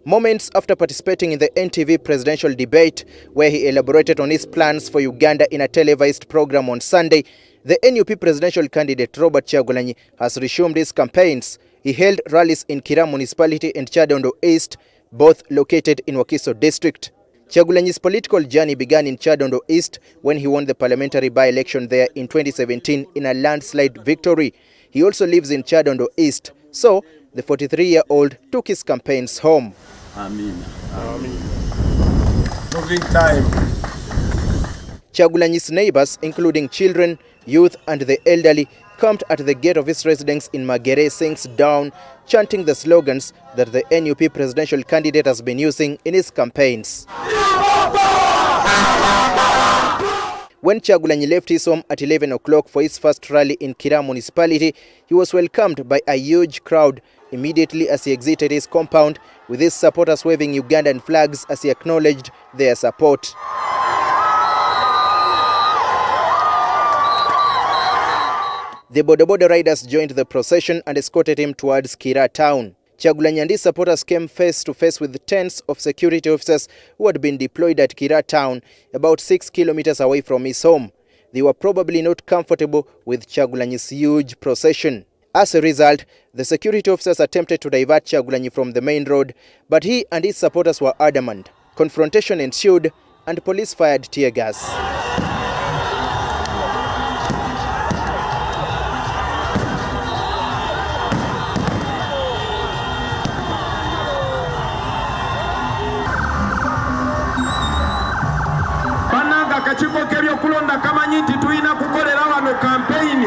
Moments after participating in the NTV presidential debate, where he elaborated on his plans for Uganda in a televised program on Sunday, the NUP presidential candidate Robert Kyagulanyi has resumed his campaigns. He held rallies in Kibet Municipality and Kyadondo East, both located in Wakiso District. Kyagulanyi's political journey began in Kyadondo East when he won the parliamentary by-election there in 2017 in a landslide victory. He also lives in Kyadondo East, so the 43-year-old took his campaigns home. Amen. Moving time. Kyagulanyi's neighbors, including children, youth and the elderly, camped at the gate of his residence in Magere Singh's Down, chanting the slogans that the NUP presidential candidate has been using in his campaigns. When Kyagulanyi left his home at 11 o'clock for his first rally in Kibet Municipality, he was welcomed by a huge crowd immediately as he exited his compound, with his supporters waving Ugandan flags as he acknowledged their support. The bodaboda riders joined the procession and escorted him towards Kibet town. Kyagulanyi and his supporters came face to face with tens of security officers who had been deployed at Kibet town, about 6 kilometers away from his home. They were probably not comfortable with Kyagulanyi's huge procession. As a result, the security officers attempted to divert Kyagulanyi from the main road, but he and his supporters were adamant. Confrontation ensued and police fired tear gas. Akachiko kebyo kulonda kama nyinti tuina kukolera wano campaign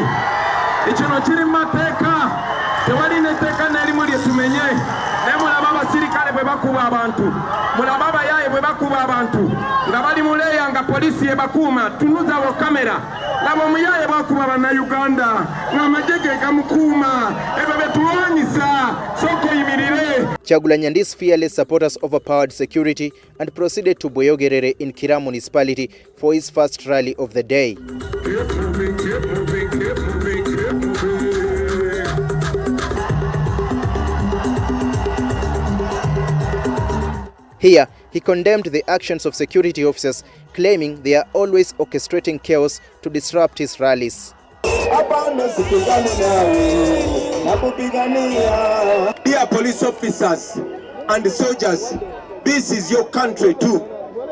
ekino kiri mateka tewali neteka nali muli tumenye nemula baba sirikale bwe bakuba abantu mula baba yaye bwe bakuba abantu nga bali muleya nga polisi ebakuma tunuza wo kamera labo muyaye bakuba bana Uganda nga majege kamukuma ebe betuwanyisa soko yimirire. Kyagulanyi and his fearless supporters overpowered security and proceeded to Boyogerere in Kibet Municipality for his first rally of the day. Here, he condemned the actions of security officers, claiming they are always orchestrating chaos to disrupt his rallies. Dear police officers and soldiers, this is your country too.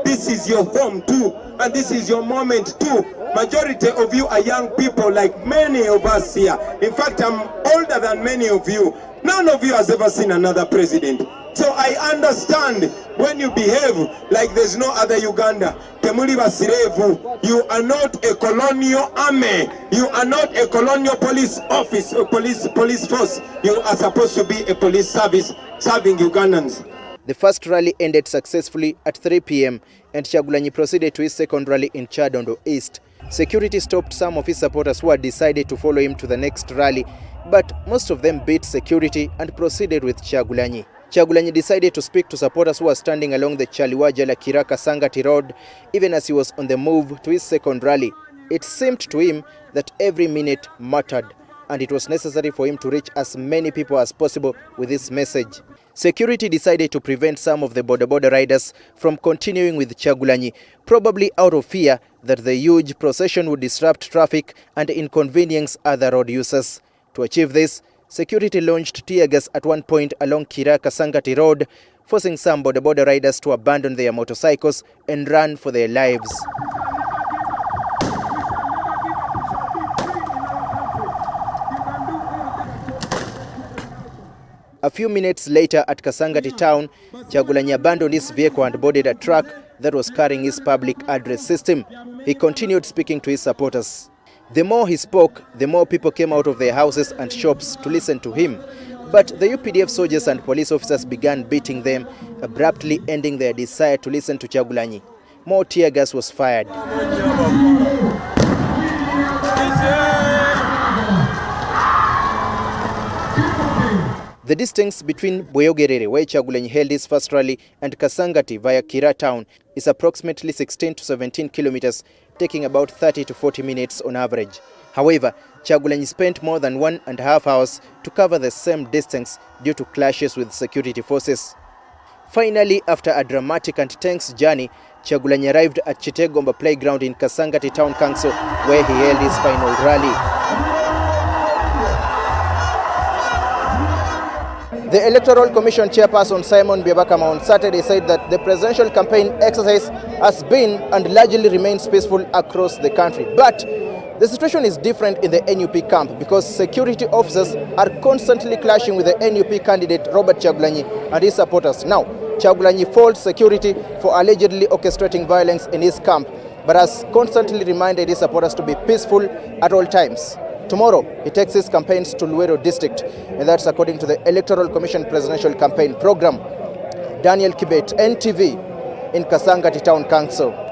This is your home too. And this is your moment too. Majority of you are young people like many of us here. In fact, I'm older than many of you. None of you has ever seen another president. So I understand when you behave like there's no other Uganda. Temuli basirevu. You are not a colonial army. You are not a colonial police office or police force. You are supposed to be a police service serving Ugandans. The first rally ended successfully at 3 p.m. and Kyagulanyi proceeded to his second rally in Kyadondo East. Security stopped some of his supporters who had decided to follow him to the next rally, but most of them beat security and proceeded with Kyagulanyi. Kyagulanyi decided to speak to supporters who were standing along the Chaliwajala-Kiraka-Sangati road even as he was on the move to his second rally. It seemed to him that every minute mattered, and it was necessary for him to reach as many people as possible with his message. Security decided to prevent some of the bodaboda riders from continuing with Kyagulanyi, probably out of fear that the huge procession would disrupt traffic and inconvenience other road users. To achieve this, security launched tear gas at one point along Kiraka-Sangati road, forcing some bodaboda riders to abandon their motorcycles and run for their lives. A few minutes later at Kasangati town, Kyagulanyi abandoned his vehicle and boarded a truck that was carrying his public address system. He continued speaking to his supporters. The more he spoke, the more people came out of their houses and shops to listen to him. But the UPDF soldiers and police officers began beating them, abruptly ending their desire to listen to Kyagulanyi. More tear gas was fired. The distance between Boyogerere, where Kyagulanyi held his first rally, and Kasangati via Kibet town is approximately 16 to 17 kilometers, taking about 30 to 40 minutes on average. However, Kyagulanyi spent more than 1.5 hours to cover the same distance due to clashes with security forces. Finally, after a dramatic and tense journey, Kyagulanyi arrived at Chitegomba Playground in Kasangati Town Council, where he held his final rally. The Electoral Commission chairperson Simon Byabakama on Saturday said that the presidential campaign exercise has been and largely remains peaceful across the country. But the situation is different in the NUP camp because security officers are constantly clashing with the NUP candidate Robert Kyagulanyi and his supporters. Now, Kyagulanyi faults security for allegedly orchestrating violence in his camp, but has constantly reminded his supporters to be peaceful at all times. Tomorrow, he takes his campaigns to Wakiso District, and that's according to the Electoral Commission Presidential Campaign Program. Daniel Kibet, NTV, in Kasangati Town Council.